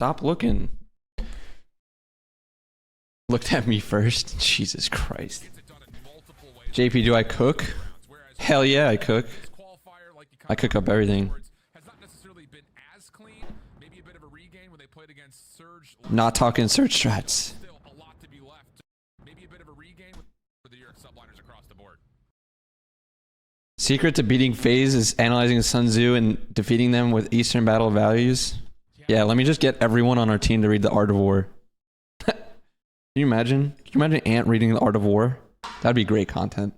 Stop looking. Looked at me first. Jesus Christ. JP, do I cook? Hell yeah, I cook. I cook up everything. Not talking search strats. Secret to beating FaZe is analyzing Sun Tzu and defeating them with Eastern battle values. Yeah, let me just get everyone on our team to read The Art of War. Can you imagine? Can you imagine Ant reading The Art of War? That'd be great content.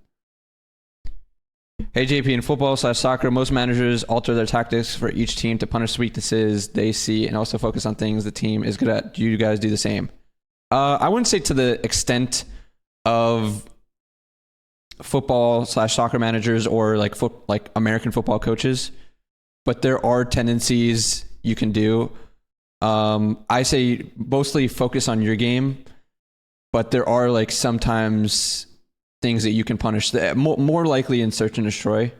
Hey JP, in football/soccer, most managers alter their tactics for each team to punish weaknesses they see and also focus on things the team is good at. Do you guys do the same? I wouldn't say to the extent of football/soccer managers or like American football coaches, but there are tendencies you can do. I say mostly focus on your game, but there are like sometimes things that you can punish, more likely in search and destroy.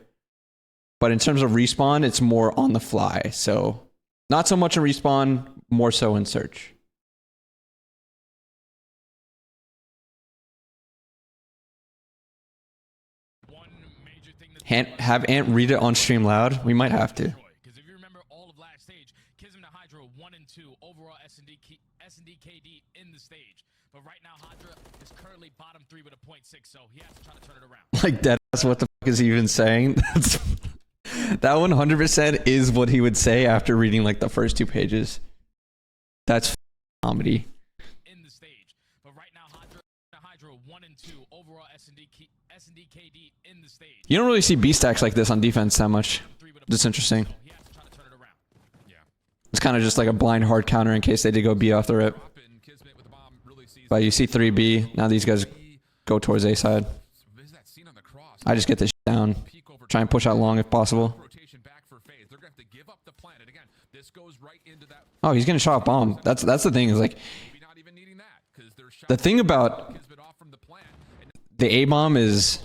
But in terms of respawn, it's more on the fly. So not so much in respawn, more so in search. Have Ant read it on stream loud? We might have to. Because if you remember all of last stage, Kism to Hydra 1 and 2 overall S&D KD in the stage. But right now Hydra is currently bottom 3 with a 0.6, so he has to try to turn it around. Like that's what the fuck is he even saying? That 100% is what he would say after reading like the first 2 pages. That's comedy. In the stage. But right now Hydra 1 and 2 overall S&D KD in the stage. You don't really see B stacks like this on defense that much. It's interesting. It's kind of just like a blind hard counter in case they did go B off the rip. But you see 3B. Now these guys go towards A side. I just get this down. Try and push out long if possible. Oh, he's gonna shot a bomb. That's the thing, is like the thing about the A bomb is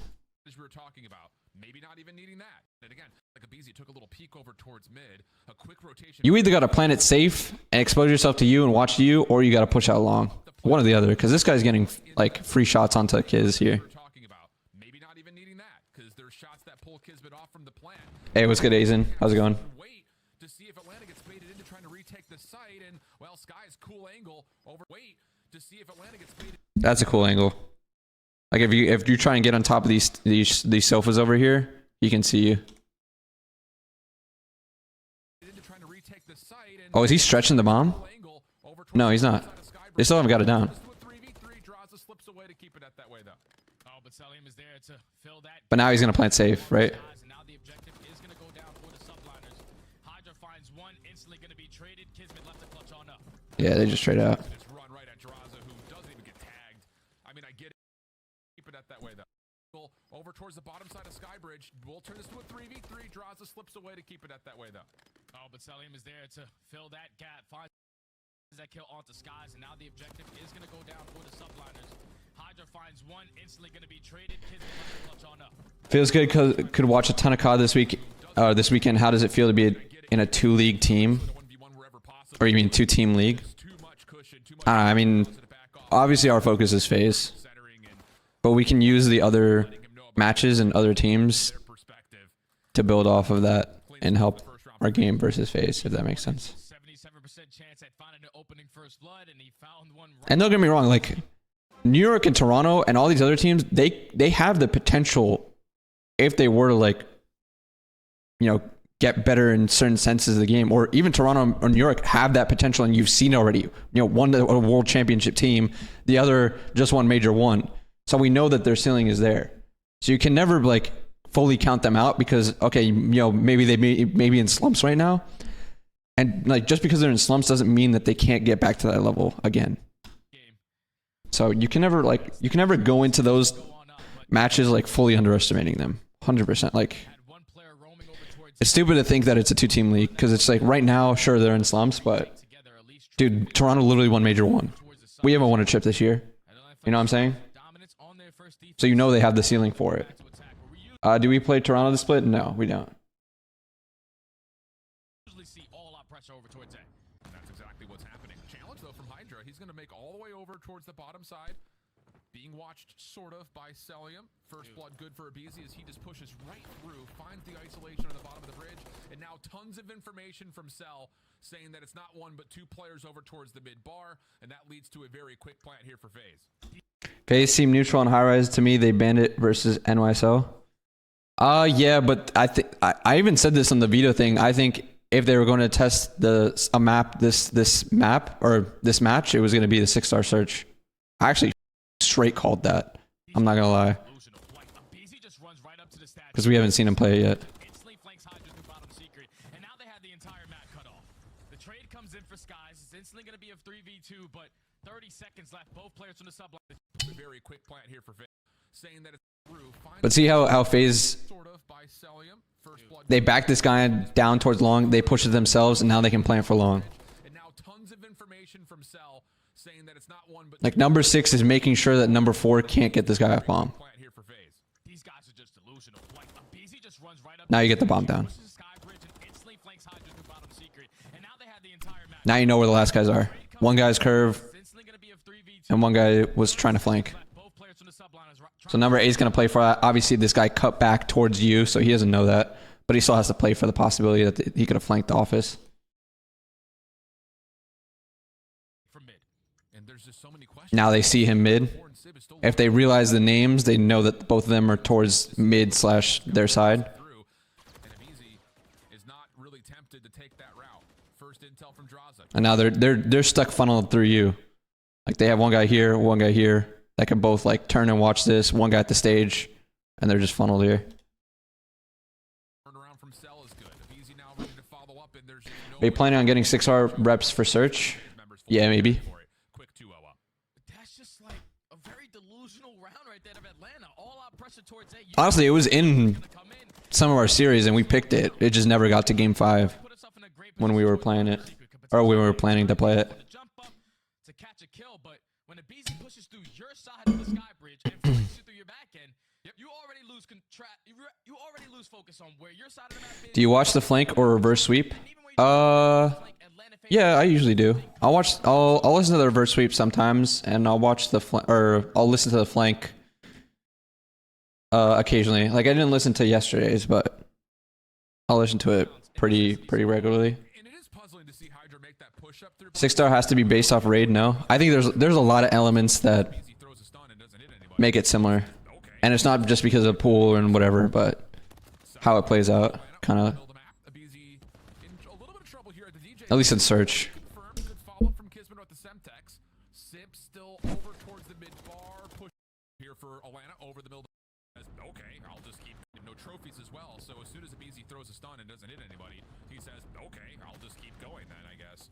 you either gotta plant it safe and expose yourself to you and watch you, or you gotta push out long. One or the other, because this guy's getting like free shots onto Kiz here. Hey, what's good, Azen? How's it going? That's a cool angle. Like if you try and get on top of these sofas over here, he can see you. Oh, is he stretching the bomb? No, he's not. They still haven't got it down. But now he's gonna plant safe, right? Yeah, they just trade out. Over towards the bottom side of Skybridge. We'll turn this to a 3v3. Draza slips away to keep it at that way, though. Oh, but Selim is there to fill that gap. Finds that kill onto Skies, and now the objective is going to go down for the subliners. Hydra finds one, instantly going to be traded. Kids clutch on up. Feels good. Could watch a ton of COD this weekend. How does it feel to be in a 2-league team? Or you mean 2-team league? I mean, obviously our focus is FaZe, but we can use the other matches and other teams to build off of that and help our game versus FaZe, if that makes sense. And don't get me wrong, like New York and Toronto and all these other teams, they have the potential, if they were to like, you know, get better in certain senses of the game, or even Toronto or New York have that potential, and you've seen already. You know, one a world championship team, the other just won Major 1. So we know that their ceiling is there. So you can never like fully count them out, because okay, you know, maybe they may be in slumps right now, and like just because they're in slumps doesn't mean that they can't get back to that level again. So you can never go into those matches like fully underestimating them. 100%. Like, it's stupid to think that it's a 2-team league, because it's like right now, sure, they're in slumps, but dude, Toronto literally won Major 1. We haven't won a chip this year. You know what I'm saying? So you know they have the ceiling for it. Do we play Toronto the split? No, we don't. See all our pressure over towards A. That's exactly what's happening. Hydra. He's going to make all the way over towards the bottom side. Being watched sort of by Celium. First blood good for Abizi as he just pushes right through, finds the isolation on the bottom of the bridge, and now tons of information from Cell saying that it's not one but two players over towards the mid bar, and that leads to a very quick plant here for FaZe. FaZe seem neutral on high rise to me. They banned it versus NYSL. Yeah, but I think I even said this on the veto thing. I think if they were going to test this match, it was going to be the 6-star search. I actually straight called that. I'm not gonna lie, because we haven't seen him play it yet. Instantly flanks Hydra through bottom secret, and now they have the entire map cut off. The trade comes in for Skies. It's instantly going to be a 3v2, but 30 seconds left. Both players from the sub line. A very quick plant here for FaZe, saying that it's through. But see how FaZe, Sort of by Celium. First blood they back this guy down towards long, they push it themselves, and now they can plant for long. and now tons of information from Cell saying that it's not one but Like number 6 is making sure that number 4 can't get this guy off bomb. plant here for FaZe. These guys are just delusional. Like Abizi just runs right up. Now you get the bomb down. Pushes Skybridge and instantly flanks Hydra through bottom secret, and now they have the entire map. Now you know where the last guys are. One guy's curve, It's instantly going to be a 3v2. and one guy was trying to flank. Both players from the sub line is So number 8 is going to play for that. Obviously, this guy cut back towards you, so he doesn't know that. But he still has to play for the possibility that he could have flanked the office. From mid. And there's just so many questions. Now they see him mid. If they realize the names, they know that both of them are towards mid / their side. Through, and Abizi is not really tempted to take that route. First intel from Draza. And now they're stuck funneled through you. Like they have one guy here, one guy here that can both like turn and watch this. One guy at the stage, and they're just funneled here. Turnaround from Cell is good. Abizi now ready to follow up, and there's no Are you planning on getting 6R reps for search? Yeah, maybe. Quick 2-0 up. That's just like a very delusional round right there of Atlanta. All out pressure towards A. Honestly, it was in Gonna come in. some of our series, and we picked it. It just never got to game 5 Put us up in a great when we position were towards playing it, secret. Could or we potentially were planning to play it. to jump up to catch a kill, but when Abizi pushes through your side of the sky bridge and flanks you through your back end, you already lose you already lose focus on where your side of the map is. Do you watch the flank or reverse sweep? And even when you like Atlanta fans, Yeah, I usually do. I'll listen to the reverse sweep sometimes, and I'll watch the I'll listen to the flank occasionally. Like I didn't listen to yesterday's, but I'll listen to it pretty regularly. And it is puzzling to see Hydra make that push up through. 6-star has to be based off raid. No, I think there's a lot of elements that Abizi throws a stun and doesn't hit anybody. make it similar, Okay. and it's not just because of pool and whatever, but how it plays out, kind of. Build a map. Abizi in a little bit of trouble here at the DJ. At least in search. Confirmed. Good follow up from Kismet with the Semtex. Sip still over towards the mid bar. Push here for Atlanta over the middle. Okay, I'll just keep no trophies as well. So as soon as Abizi throws a stun and doesn't hit anybody, he says, "Okay, I'll just keep going then, I guess."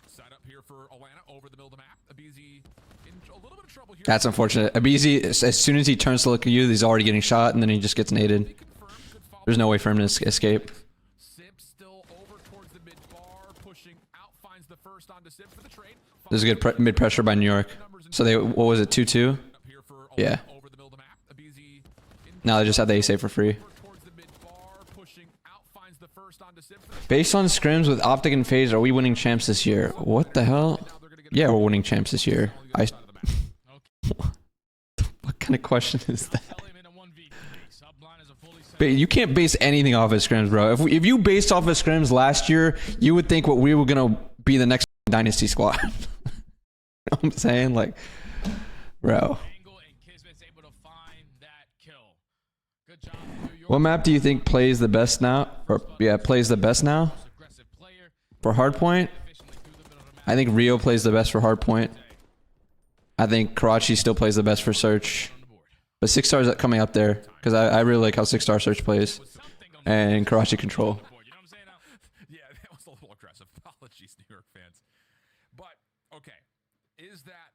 Set up here for Atlanta over the middle of the map. Abizi in a little bit of trouble here. That's unfortunate. Abizi, as soon as he turns to look at you, he's already getting shot, and then he just gets naded. Confirmed. Good follow There's no way for him to escape. Sip still over towards the mid bar, pushing out, finds the first onto Sip for the trade. There's a good mid pressure by New York. So they, what was it, 2-2? Up here for Yeah. over the middle of the map. Abizi in Now they just had the ace for free. towards the mid bar, pushing out, finds the first onto Sip for the Based on scrims with Optic and FaZe, are we winning champs this year? What the hell? Yeah, we're winning champs this year. side of the map. What kind of question is that? Tell him in a 1v3. Subline is a fully set. You can't base anything off of scrims, bro. If you based off of scrims last year, you would think what we were gonna be the next dynasty squad. You know what I'm saying? Like, bro. Angle and Kismet's able to find that kill. Good job. New York. What map do you think plays the best now? Or yeah, plays the best now Aggressive player. for hardpoint? Efficiently through the middle of the map. I think Rio plays the best for hardpoint. I think Karachi still plays the best for search. On the board. But 6-star is coming up there because I really like how 6-star search plays Something on the and Karachi control. board. You know what I'm saying? Now, Yeah, that was a little aggressive. Apologies, New York fans. But, okay. Is that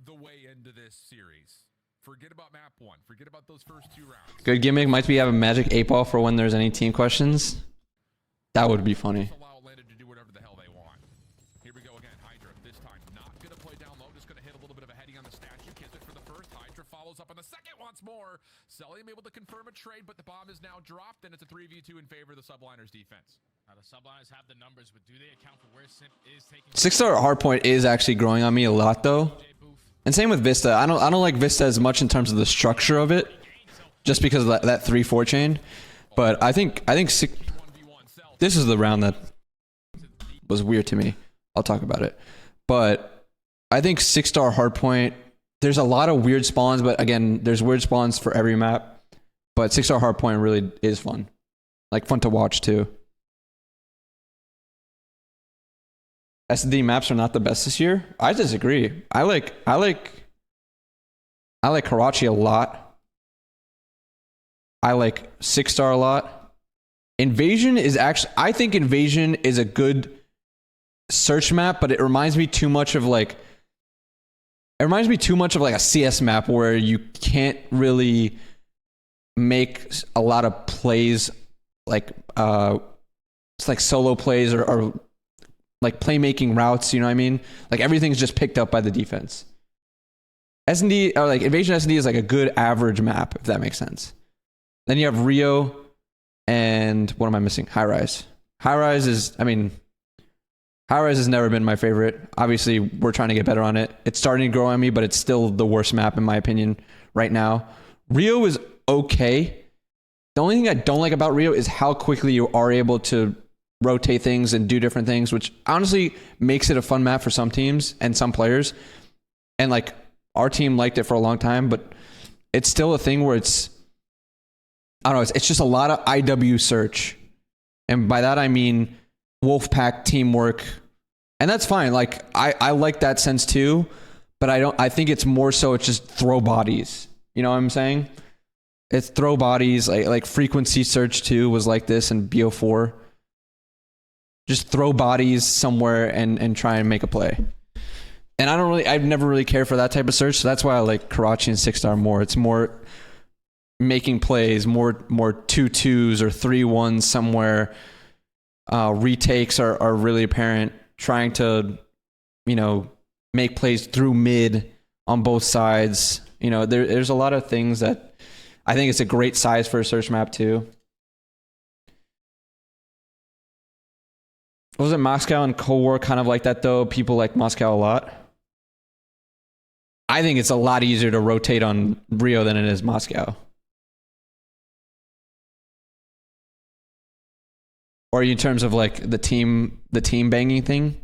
the way into this series? Forget about map 1. Forget about those first 2 rounds. Good gimmick might be have a magic 8-ball for when there's any team questions. That would be funny. Allow Atlanta to do whatever the hell they want. Here we go again. Hydra this time not going to play down low. Just going to hit a little bit of a heading on the statue. Kismet for the first. Hydra Hydra follows up on the second once more. Cellium able to confirm a trade, but the bomb is now dropped, and it's a 3v2 in favor of the Subliners defense. Now the Subliners have the numbers, but do they account for where Simp is taking? 6-star hardpoint is actually growing on me a lot though. And same with Vista. I don't like Vista as much in terms of the structure of it, just because of that 3-4 chain. But I think this is the round that was weird to me. I'll talk about it. But I think 6-star hardpoint, there's a lot of weird spawns, but again, there's weird spawns for every map. But 6-star hardpoint really is fun. Like fun to watch too. SD maps are not the best this year. I disagree. I like Karachi a lot. I like 6-star a lot. Invasion is actually, I think Invasion is a good search map, but it reminds me too much of like a CS map where you can't really make a lot of plays, like it's like solo plays or like playmaking routes, you know what I mean? Like everything's just picked up by the defense. S&D, or like Invasion S&D is like a good average map, if that makes sense. Then you have Rio and what am I missing? High Rise. High Rise has never been my favorite. Obviously, we're trying to get better on it. It's starting to grow on me, but it's still the worst map in my opinion right now. Rio is okay. The only thing I don't like about Rio is how quickly you are able to rotate things and do different things, which honestly makes it a fun map for some teams and some players. And like our team liked it for a long time, but it's still a thing where it's, I don't know, it's just a lot of IW search. And by that I mean Wolfpack teamwork. And that's fine. Like I like that sense too, but I think it's more so it's just throw bodies. You know what I'm saying? It's throw bodies, like frequency search too was like this in BO4. Just throw bodies somewhere and try and make a play. And I've never really cared for that type of search. So that's why I like Karachi and 6-star more. It's more making plays, more 2-2s or 3-1s somewhere. Retakes are really apparent. Trying to, make plays through mid on both sides. There's a lot of things that I think it's a great size for a search map too. Wasn't Moscow and Cold War kind of like that though? People like Moscow a lot. I think it's a lot easier to rotate on Rio than it is Moscow. Or in terms of like the team banging thing,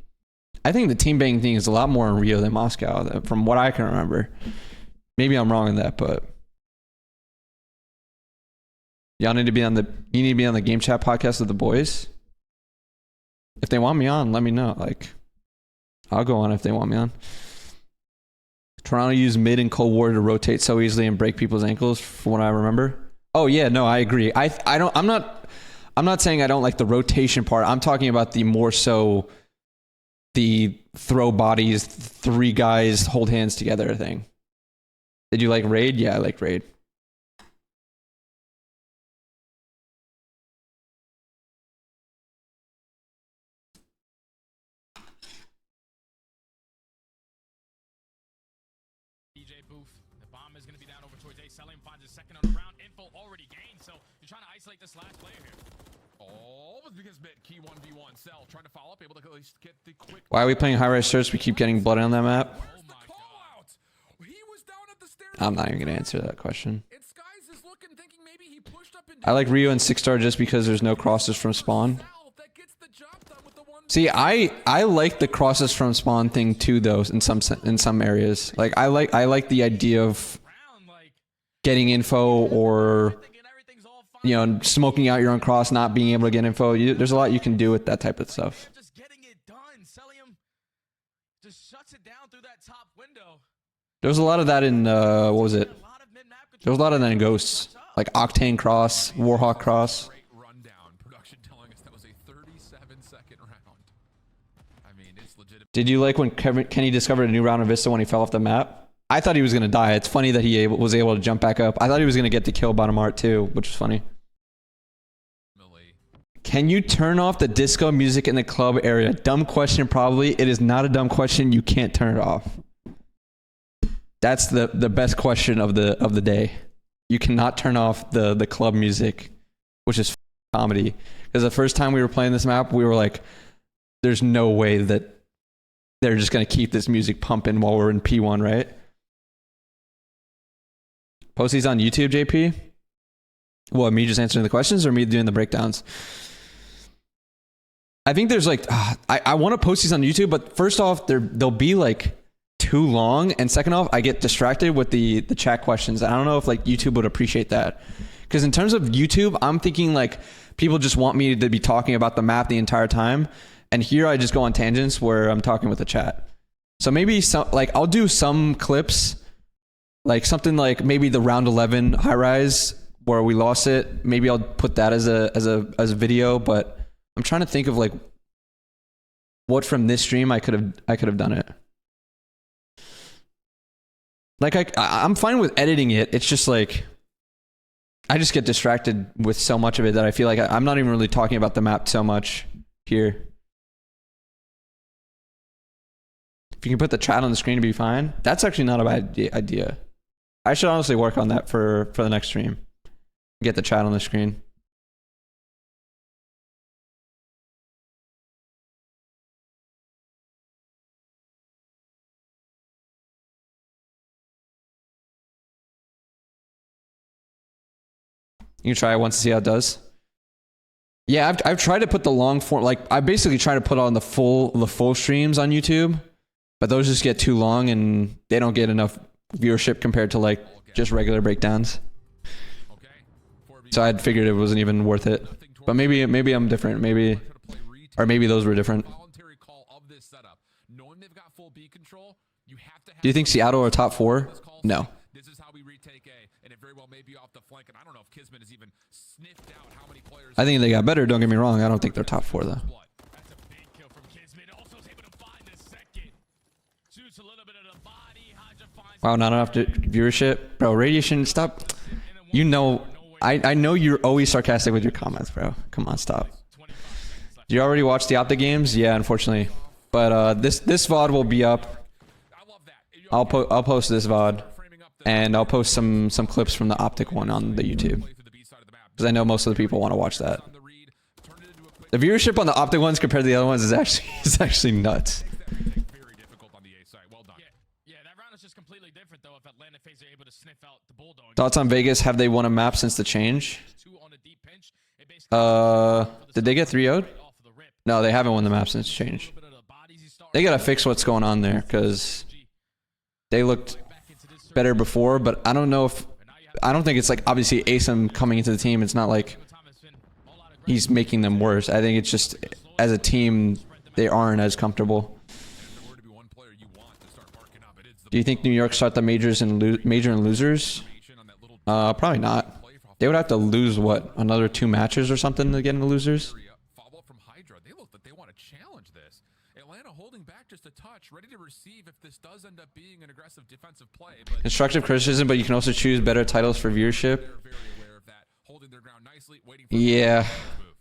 I think the team banging thing is a lot more in Rio than Moscow, from what I can remember. Maybe I'm wrong in that, but y'all need to be on the Game Chat podcast with the boys. If they want me on, let me know. Like, I'll go on if they want me on. Toronto used mid and Cold War to rotate so easily and break people's ankles, from what I remember. Oh yeah, no, I agree. I'm not saying I don't like the rotation part. I'm talking about the more so the throw bodies, 3 guys hold hands together thing. Did you like Raid? Yeah, I like Raid. Cellium finds his second on the round. Info already gained, so you're trying to isolate this last player here. Oh, because mid key 1v1 Cell trying to follow up, able to at least get the quick. Why are we playing high rise search? We keep getting blood on that map. Where's the call out? He was down at the stairs. I'm not even gonna answer that question. It's guys is looking, thinking maybe he pushed up and I like Rio and 6-star just because there's no crosses from spawn. See, I like the crosses from spawn thing too, though. In some areas, like I like the idea of getting info or smoking out your own cross, not being able to get info. There's a lot you can do with that type of stuff. Just getting it done. Cellium just shuts it down through that top window. There was a lot of that in what was it? There was a lot of that in Ghosts, like Octane Cross, Warhawk Cross. Great rundown. Production telling us that was a 37-second round. I mean, it's legitimate. Did you like when Kenny discovered a new round of Vista when he fell off the map? I thought he was going to die. It's funny that he was able to jump back up. I thought he was going to get the kill bottom art too, which was funny. Can you turn off the disco music in the club area? Dumb question, probably. It is not a dumb question. You can't turn it off. That's the best question of the day. You cannot turn off the club music, which is comedy. Because the first time we were playing this map, we were like, there's no way that they're just going to keep this music pumping while we're in P1, right? Post these on YouTube, JP? What, me just answering the questions or me doing the breakdowns? I think there's like, I want to post these on YouTube, but first off, they'll be like too long. And second off, I get distracted with the chat questions. I don't know if like YouTube would appreciate that. Because in terms of YouTube, I'm thinking like people just want me to be talking about the map the entire time. And here I just go on tangents where I'm talking with the chat. So maybe some, like I'll do some clips, like something like maybe the round 11 high rise where we lost it. Maybe I'll put that as a video, but I'm trying to think of like what from this stream I could have done it. Like I'm fine with editing it. It's just like I just get distracted with so much of it that I feel like I'm not even really talking about the map so much here. If you can put the chat on the screen to be fine, that's actually not a bad idea. I should honestly work on that for the next stream. Get the chat on the screen. You can try it once to see how it does. Yeah, I've tried to put the long form, like I basically try to put on the full streams on YouTube, but those just get too long and they don't get enough viewership compared to like just regular breakdowns. So I'd figured it wasn't even worth it. But maybe I'm different. Maybe those were different. Do you think Seattle are top 4? No. This is how we retake A, and it very well may be off the flank. And I don't know if Kismet has even sniffed out how many players. I think they got better. Don't get me wrong. I don't think they're top 4 though. That's a big kill from Kismet. Also is able to find the second. Shoots a little bit of the body. Hydra finds Wow, not enough viewership, bro. Radiation, stop. You know, I know you're always sarcastic with your comments, bro. Come on, stop. Do you already watch the Optic games? Yeah, unfortunately. But this VOD will be up. I'll post this VOD. And I'll post some clips from the Optic one on the YouTube. Because I know most of the people want to watch that. The viewership on the Optic ones compared to the other ones is actually nuts. Yeah, that round is just completely different though if Atlanta FaZe are able to sniff out the Bulldog. Thoughts on Vegas? Have they won a map since the change? Did they get 3-0'd? No, they haven't won the map since change. They gotta fix what's going on there because they looked better before, but I don't think it's like obviously ASIM coming into the team. It's not like he's making them worse. I think it's just as a team they aren't as comfortable. Do you think New York start the majors and major and losers? Probably not. They would have to lose what, another 2 matches or something to get into losers. Follow up from Hydra. They look that they want to challenge this. Atlanta holding back just a touch, ready to receive if this does end up being an aggressive defensive play. But constructive criticism, but you can also choose better titles for viewership. Yeah,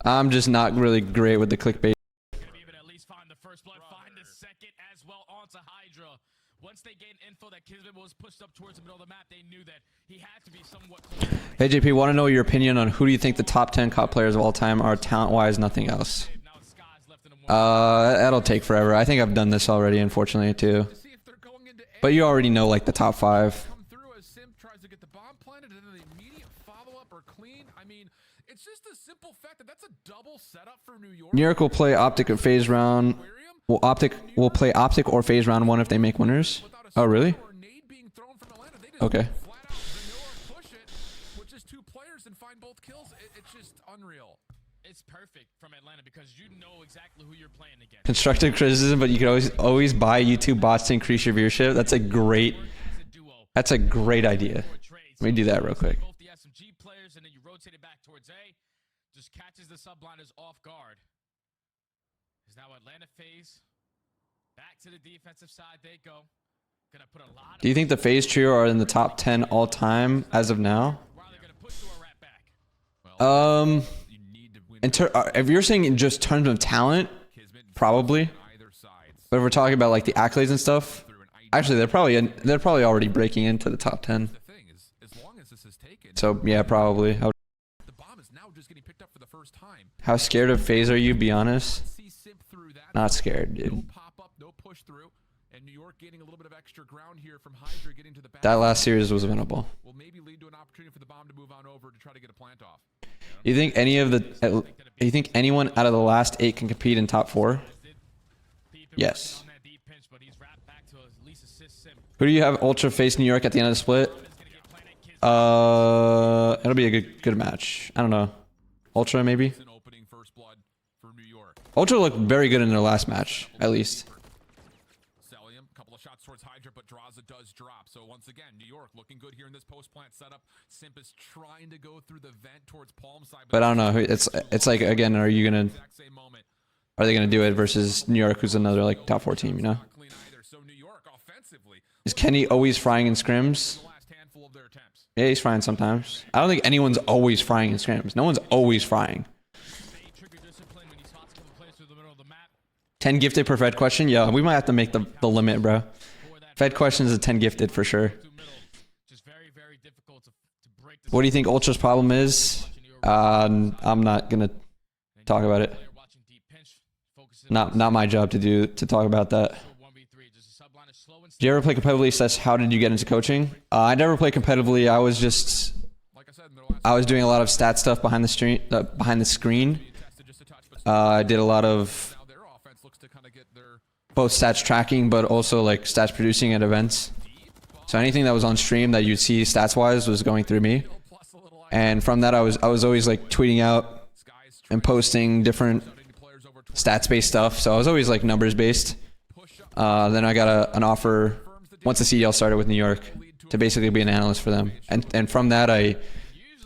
I'm just not really great with the clickbait. At least find the first blood, find the second as well onto Hydra. Once they gained info that Kismet was pushed up towards the middle of the map, they knew that he had to be somewhat close. Hey JP, want to know your opinion on who do you think the top 10 COD players of all time are talent-wise, nothing else? That'll take forever. I think I've done this already, unfortunately, too. But you already know, like, the top 5. New York will play Optic or FaZe round. Optic will play Optic or FaZe round 1 if they make winners. Oh, really? Okay. It's perfect from Atlanta because you know exactly who you're playing against. Constructive criticism, but you can always buy YouTube bots to increase your viewership. That's a great idea. Let me do that real quick. Both the SMG players and then you rotate it back towards A. Just catches the subliners off guard. Is now Atlanta FaZe. Back to the defensive side they go. Gonna put a lot. Do you think the FaZe trio are in the top 10 all time as of now? If you're saying in just terms of talent, probably. But if we're talking about like the accolades and stuff, Actually, they're probably already breaking into the top 10. The thing is, as long as this is taken, So yeah, probably. the bomb is now just getting picked up for the first time. How scared of FaZe are you? Be honest. See Simp through that. Not scared, No dude. pop up, no push through, and New York getting a little bit of extra ground here from Hydra getting to the back. That last series was winnable. will maybe lead to an opportunity for the bomb to move on over to try to get a plant off. You think you think anyone out of the last 8 can compete in top 4? Yes. Who do you have Ultra face New York at the end of the split? It'll be a good match. I don't know. Ultra maybe. It's an opening first blood for New York. Ultra looked very good in their last match, at least. Celium, couple of shots towards Hydra, but Draza does drop. So once again, New York looking good here in this post-plant setup. Simp is trying to go through the vent towards Palm side. But I don't know. It's like, again, are Exact same moment. they gonna do it versus New York, who's another like top 4 team? You know? Not clean either. So New York offensively, Is Kenny always frying in scrims? the last handful of their attempts. Yeah, he's frying sometimes. I don't think anyone's always frying in scrims. No one's always frying. 10 gifted per Fed question? Yeah, we might have to make the limit, bro. Fed questions is 10 gifted for sure. What do you think Ultra's problem is? I'm not gonna talk about it. Not my job to talk about that. Did you ever play competitively? Says, how did you get into coaching? I never played competitively. I was just, Like I said, in their last I was doing a lot of stat stuff behind the screen. tested just a touch, but I did a lot of now their offense looks to kind of get their both stats tracking, but also like stats producing at events. So anything that was on stream that you'd see stats wise was going through me. plus a little And from that, I was always like tweeting out skies and posting different players over stats based stuff. So I was always like numbers based. push up. Then I got an offer once the CDL started with New York to basically be an analyst for them. And from that, I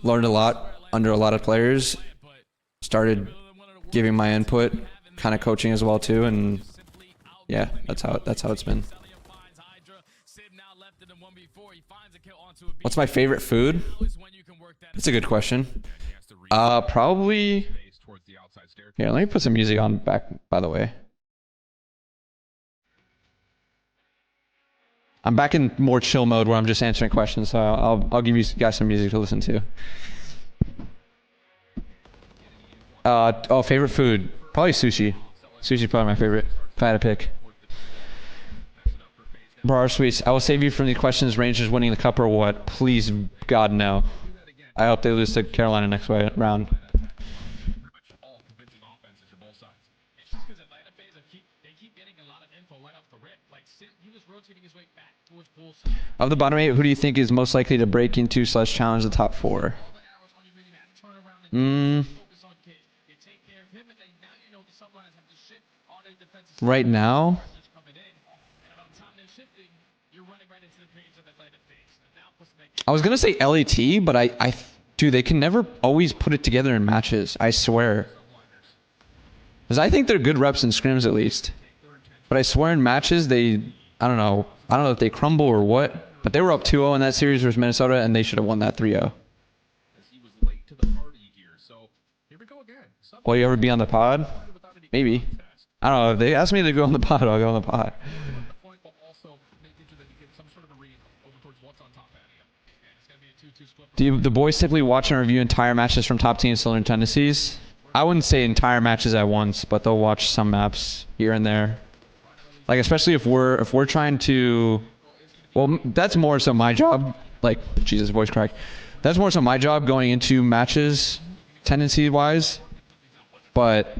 learned a lot under a lot of players. Started giving my input, kind of coaching as well too. And yeah, that's how it's been. What's my favorite food? That's a good question. Probably. Here, let me put some music on back, by the way. I'm back in more chill mode where I'm just answering questions, so I'll give you guys some music to listen to. Favorite food? Probably sushi. Sushi's probably my favorite, if I had to pick. Bar Sweets, I will save you from the questions. Rangers winning the cup or what? Please, God, no. I hope they lose to Carolina next round. Of the bottom 8, who do you think is most likely to break into / challenge the top 4? Right now? I was gonna say LAT, but dude, they can never always put it together in matches. I swear. Because I think they're good reps in scrims at least. But I swear in matches, I don't know if they crumble or what. But they were up 2-0 in that series versus Minnesota, and they should have won that 3-0. Will you ever be on the pod? Maybe. I don't know. If they ask me to go on the pod, I'll go on the pod. Do the boys typically watch and review entire matches from top teams to learn tendencies? I wouldn't say entire matches at once, but they'll watch some maps here and there. Like especially if we're trying to, well, that's more so my job. Like Jesus, voice crack. That's more so my job going into matches, tendency wise. But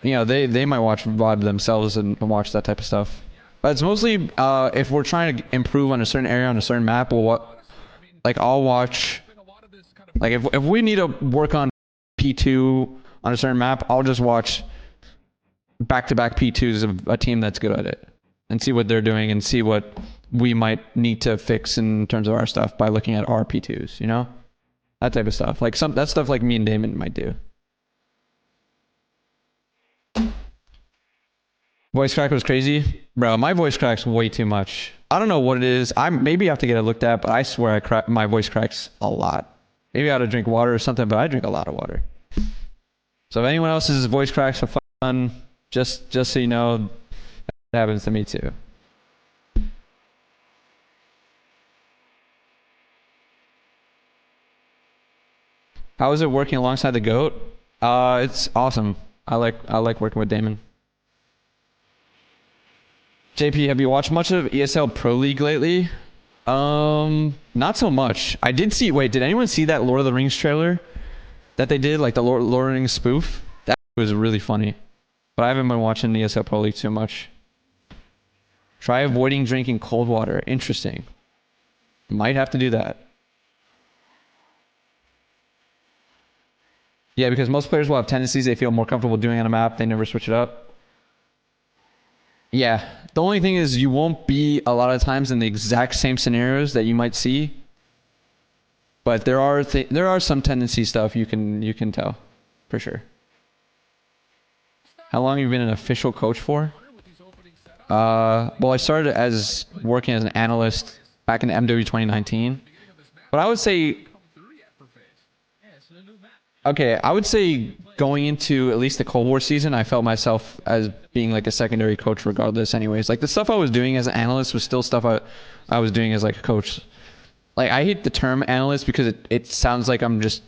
you know, they might watch VOD themselves and watch that type of stuff. But it's mostly if we're trying to improve on a certain area on a certain map, I'll watch. Like if we need to work on P2 on a certain map, I'll just watch back-to-back P2s of a team that's good at it and see what they're doing and see what we might need to fix in terms of our stuff by looking at our P2s, you know? That type of stuff. Like that stuff like me and Damon might do. Voice crack was crazy. Bro, my voice crack's way too much. I don't know what it is. I maybe have to get it looked at, but I swear my voice cracks a lot. Maybe I ought to drink water or something, but I drink a lot of water. So if anyone else's voice cracks for fun, just so you know, that happens to me too. How is it working alongside the GOAT? It's awesome. I like working with Damon. JP, have you watched much of ESL Pro League lately? Not so much. I did see. Wait, did anyone see that Lord of the Rings trailer that they did, like the Lord of the Rings spoof? That was really funny. But I haven't been watching ESL Pro League too much. Try avoiding drinking cold water. Interesting. Might have to do that. Yeah, because most players will have tendencies they feel more comfortable doing on a map. They never switch it up. Yeah. The only thing is you won't be a lot of times in the exact same scenarios that you might see. But there are some tendency stuff you can tell. For sure. How long have you been an official coach for? Well, I started as working as an analyst back in MW 2019. But I would say, okay, I would say going into at least the Cold War season, I felt myself as being like a secondary coach regardless anyways. Like the stuff I was doing as an analyst was still stuff I was doing as like a coach. Like I hate the term analyst because it sounds like I'm just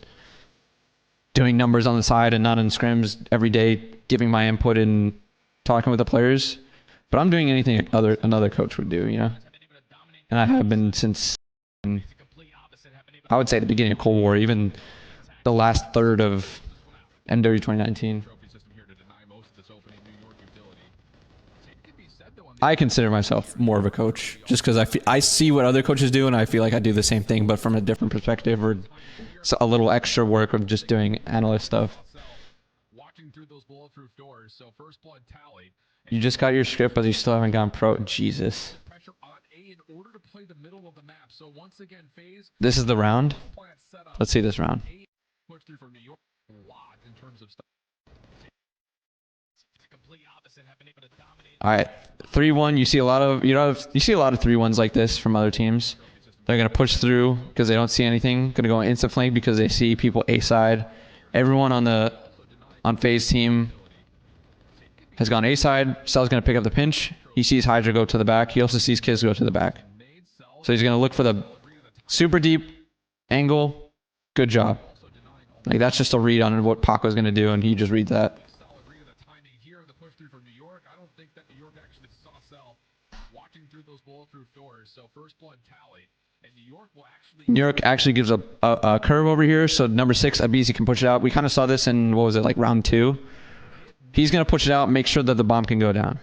doing numbers on the side and not in scrims every day, giving my input and talking with the players. But I'm doing anything another coach would do, you know? And I have been since, I would say, the beginning of Cold War, even the last third of MW 2019. I consider myself more of a coach just because I see what other coaches do and I feel like I do the same thing but from a different perspective or a little extra work of just doing analyst stuff. You just got your script, but you still haven't gone pro. Jesus. This is the round. Let's see this round. All right, 3-1. You see a lot of you see a lot of 3-1s like this from other teams. They're gonna push through because they don't see anything. Gonna go instant flank because they see people A side. Everyone on FaZe team has gone A side. Cell's gonna pick up the pinch. He sees Hydra go to the back. He also sees Kiz go to the back. So he's gonna look for the super deep angle. Good job. Like that's just a read on what Paco's gonna do, and he just reads that. New York actually gives a curve over here, so number 6, aBeZy can push it out. We kind of saw this in, what was it, like round 2? He's going to push it out and make sure that the bomb can go down.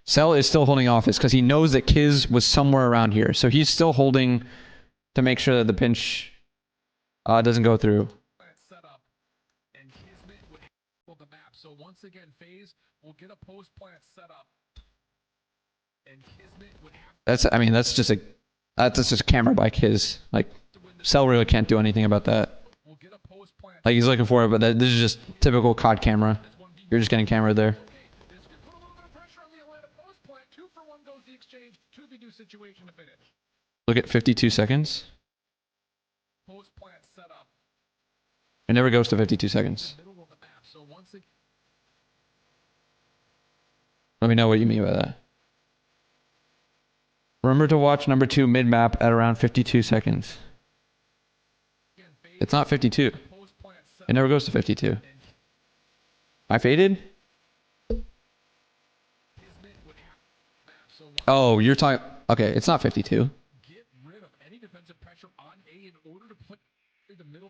Cell is still holding office because he knows that Kiz was somewhere around here. So he's still holding to make sure that the pinch doesn't go through. That's just a camera by Kiz. Like, Cell really can't do anything about that. Like, he's looking for it, but this is just typical COD camera. You're just getting camera there. Look at 52 seconds. It never goes to 52 seconds. Let me know what you mean by that. Remember to watch number 2 mid-map at around 52 seconds. It's not 52. It never goes to 52. I faded? Oh, you're talking... Okay, it's not 52.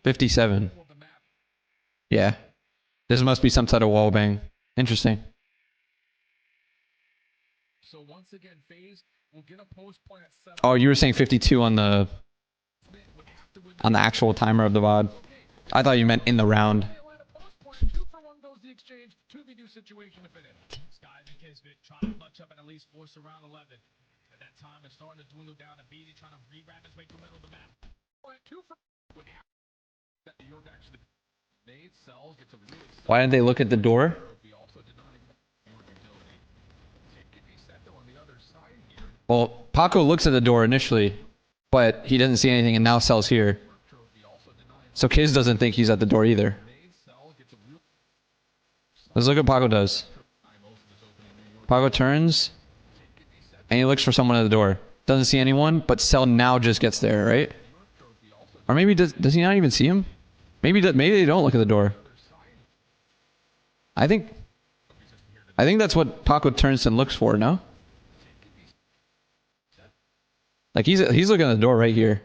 57. Yeah. This must be some sort of wall bang. Interesting. Oh, you were saying 52 on the actual timer of the VOD. I thought you meant in the round. Why didn't they look at the door? Well, Paco looks at the door initially, but he doesn't see anything, and now Cell's here. So Kiz doesn't think he's at the door either. Let's look what Paco does. Paco turns, and he looks for someone at the door. doesn't see anyone, but Cell now just gets there, right? Or maybe does he not even see him? Maybe they don't look at the door. I think that's what Paco Turnson looks for, no? Like he's looking at the door right here.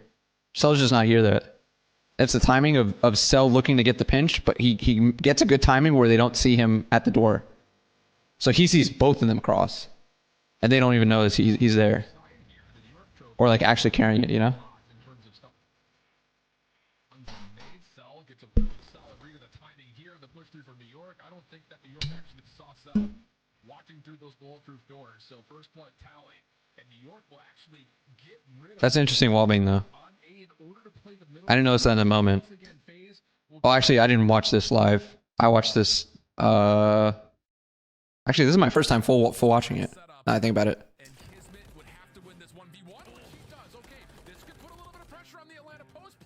Cell's just not here yet. That's the timing of Cell looking to get the pinch, but he gets a good timing where they don't see him at the door. So he sees both of them cross. And they don't even notice he's there. Or like actually carrying it, you know? Cell gets a solid read of the timing here. The push through from New York. I don't think that New York actually saw Cell walking through those bulletproof doors. So first blood tally. And New York will actually get rid of That's interesting wallbang though. I didn't notice that in the moment. Oh, actually, I didn't watch this live. I watched this. Actually, this is my first time full watching it. Now I think about it. And Kismet would have to win this 1v1, which he does. Okay, this could put a little bit of pressure on the Atlanta post.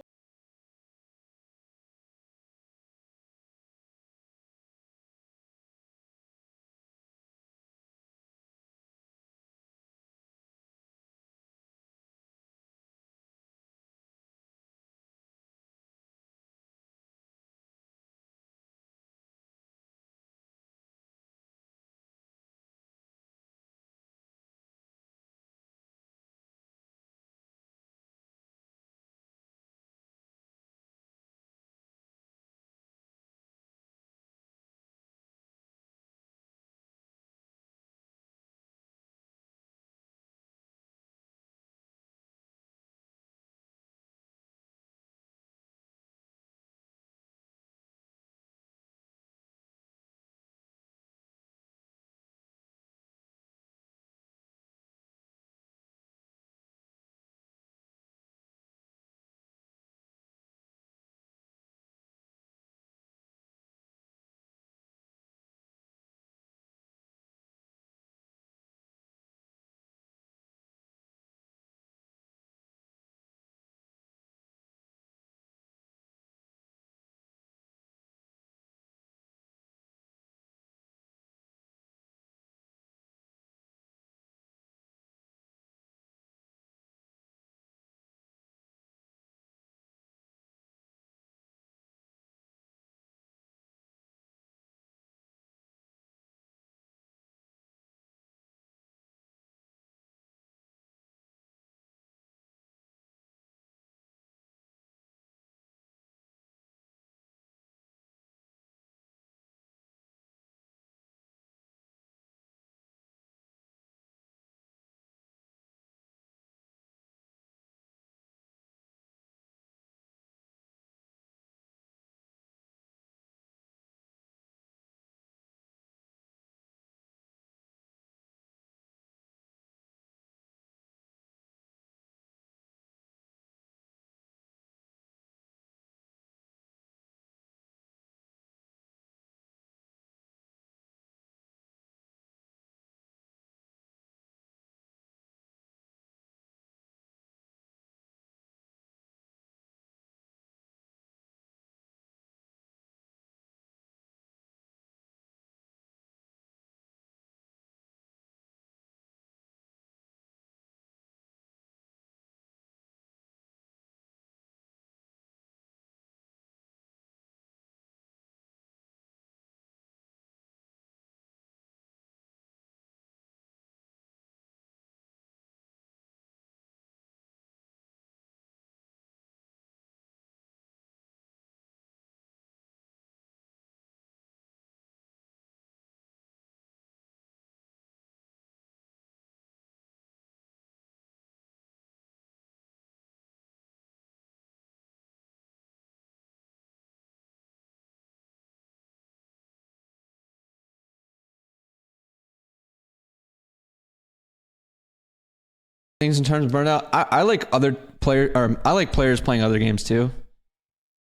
Things in terms of burnout. I like other player, or I like players playing other games too.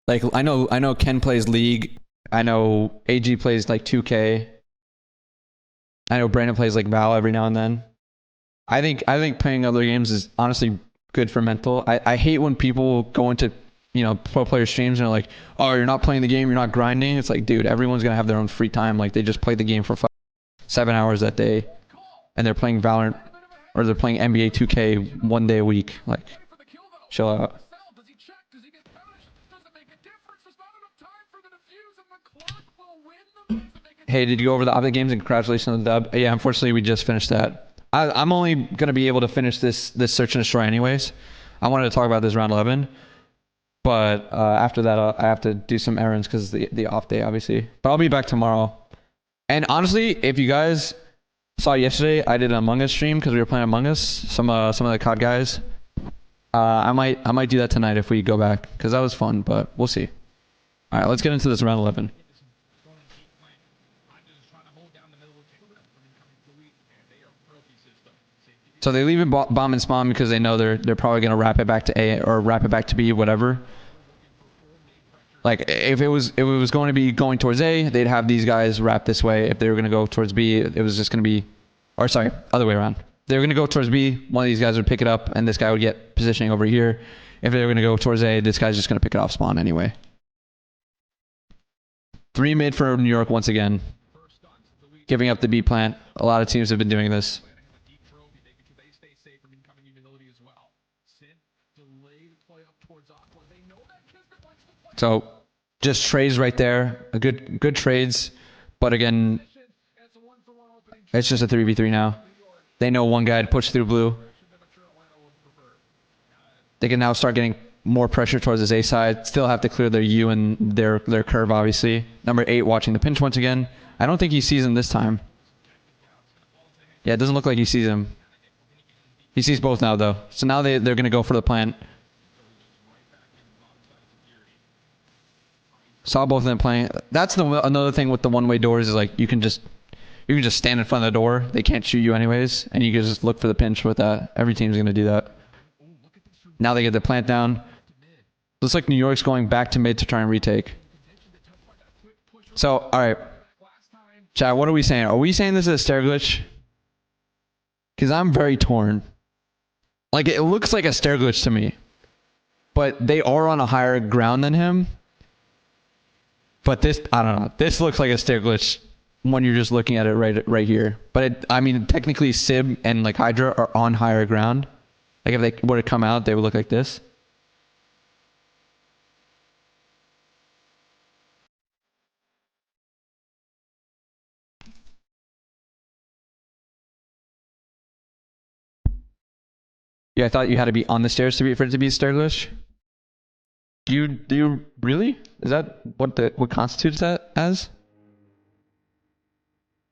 Like I know Ken plays League. I know AG plays like 2K. I know Brandon plays like Val every now and then. I think playing other games is honestly good for mental. I hate when people go into, you know, pro player streams and are like, oh, you're not playing the game, you're not grinding. It's like, dude, everyone's gonna have their own free time. Like they just play the game for 7 hours that day, and they're playing Valorant or they're playing NBA 2K 1 day a week. Like, For the kill though. chill out. Marcel, does he check? Does he get punished? Does it make a difference? There's not enough time for the defuse, and the clock will win the match to make it. Hey, did you go over the Optic games and congratulations on the dub? Yeah, unfortunately we just finished that. I'm only gonna be able to finish this search and destroy anyways. I wanted to talk about this round 11, but after that I have to do some errands because the off day obviously. But I'll be back tomorrow. And honestly, if you guys saw yesterday, I did an Among Us stream because we were playing Among Us. Some of the COD guys. I might do that tonight if we go back because that was fun. But we'll see. All right, let's get into this round 11. So they leave it bomb and spawn because they know they're probably gonna wrap it back to A or wrap it back to B, whatever. Like if it was going to be going towards A, they'd have these guys wrap this way. If they were gonna go towards B, it was just gonna be, or sorry, other way around. If they were gonna go towards B, one of these guys would pick it up, and this guy would get positioning over here. If they were gonna go towards A, this guy's just gonna pick it off spawn anyway. 3 mid for New York once again, giving up the B plant. A lot of teams have been doing this. So just trades right there, a good trades, but again, it's just a 3v3 now. They know one guy to push through blue. They can now start getting more pressure towards this A side. Still have to clear their U and their curve, obviously. Number 8 watching the pinch once again. I don't think he sees him this time. Yeah, it doesn't look like he sees him. He sees both now, though. So now they're going to go for the plant. Saw both of them playing. That's another thing with the one-way doors is like you can just stand in front of the door. They can't shoot you anyways, and you can just look for the pinch with that. Every team's going to do that. Now they get the plant down. Looks like New York's going back to mid to try and retake. So, all right. Chat, what are we saying? Are we saying this is a stair glitch? Because I'm very torn. Like, it looks like a stair glitch to me. But they are on a higher ground than him. But this, I don't know. This looks like a stair glitch when you're just looking at it right here. But I mean, technically Sib and like Hydra are on higher ground. Like if they were to come out, they would look like this. Yeah, I thought you had to be on the stairs for it to be a stair glitch. Do you really? Is that what constitutes that as?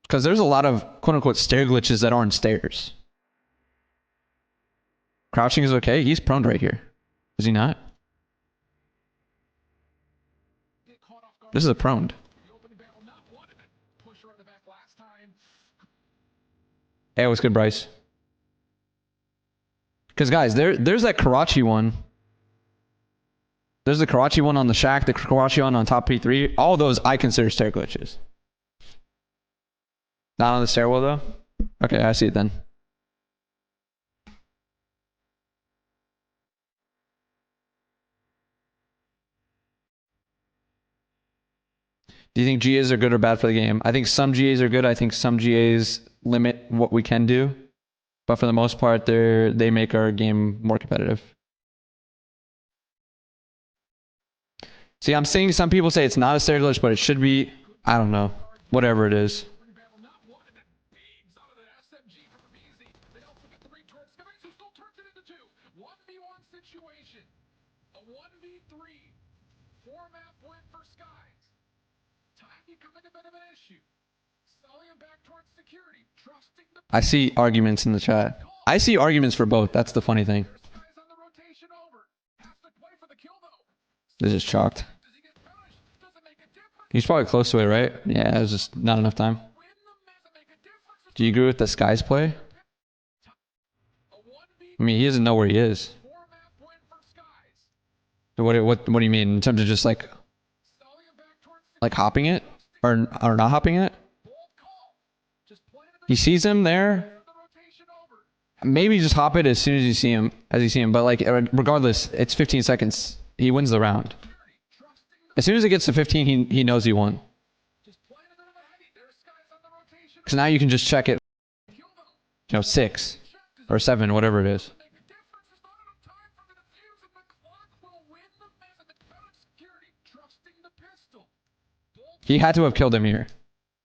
Because there's a lot of quote unquote stair glitches that aren't stairs. Crouching is okay. He's prone right here. Is he not? This is a prone. Hey, what's good, Bryce? Because guys, there's that Karachi one. There's the Karachi one on the shack, the Karachi one on top P3. All those I consider stair glitches. Not on the stairwell though? Okay, I see it then. Do you think GAs are good or bad for the game? I think some GAs are good. I think some GAs limit what we can do. But for the most part, they make our game more competitive. See, I'm seeing some people say it's not a stair glitch, but it should be. I don't know. Whatever it is. I see arguments in the chat. I see arguments for both. That's the funny thing. This is chalked. He's probably close to it, right? Yeah, it was just not enough time. Do you agree with the Skies play? I mean, he doesn't know where he is. So what do you mean in terms of just like hopping it or not hopping it? He sees him there. Maybe just hop it as soon as you see him. But like regardless, it's 15 seconds. He wins the round. As soon as it gets to 15, he knows he won. Because now you can just check it. 6. or 7, whatever it is. Make a difference. There's not enough time for the defuse, and the clock will win the match. And the counter security trusting the pistol. He had to have killed him here.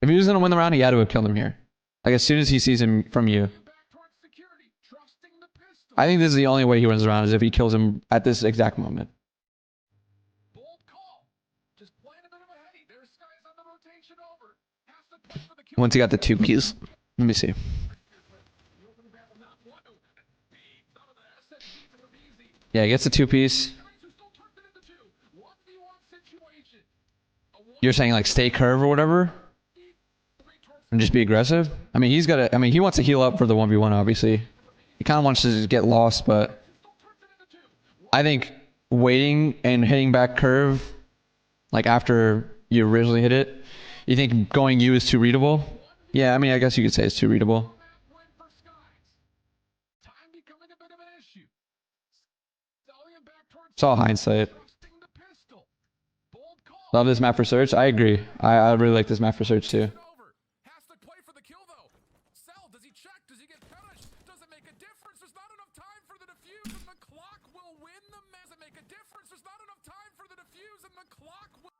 If he was going to win the round, he had to have killed him here. Like, as soon as he sees him from you. Back towards security, trusting the pistol. I think this is the only way he wins the round, is if he kills him at this exact moment. Bold call. Just playing a bit of a heady. There's Skies on the rotation over. Has to play for the kill. Once he got the 2 keys. Let me see. Yeah, he gets the 2-piece. You're saying, like, stay curve or whatever? And just be aggressive? I mean, he's got to... I mean, he wants to heal up for the 1v1, obviously. He kind of wants to just get lost, but... I think waiting and hitting back curve, like, after you originally hit it, you think going U is too readable? Yeah, I mean, I guess you could say it's too readable. It's all hindsight. Love this map for search. I agree. I really like this map for search too. Has to play for the kill though. Cell, does he check? Does he get punished? Does it make a difference? There's not enough time for the defuse, and the clock will win the match. Does it make a difference? There's not enough time for the defuse, and the clock will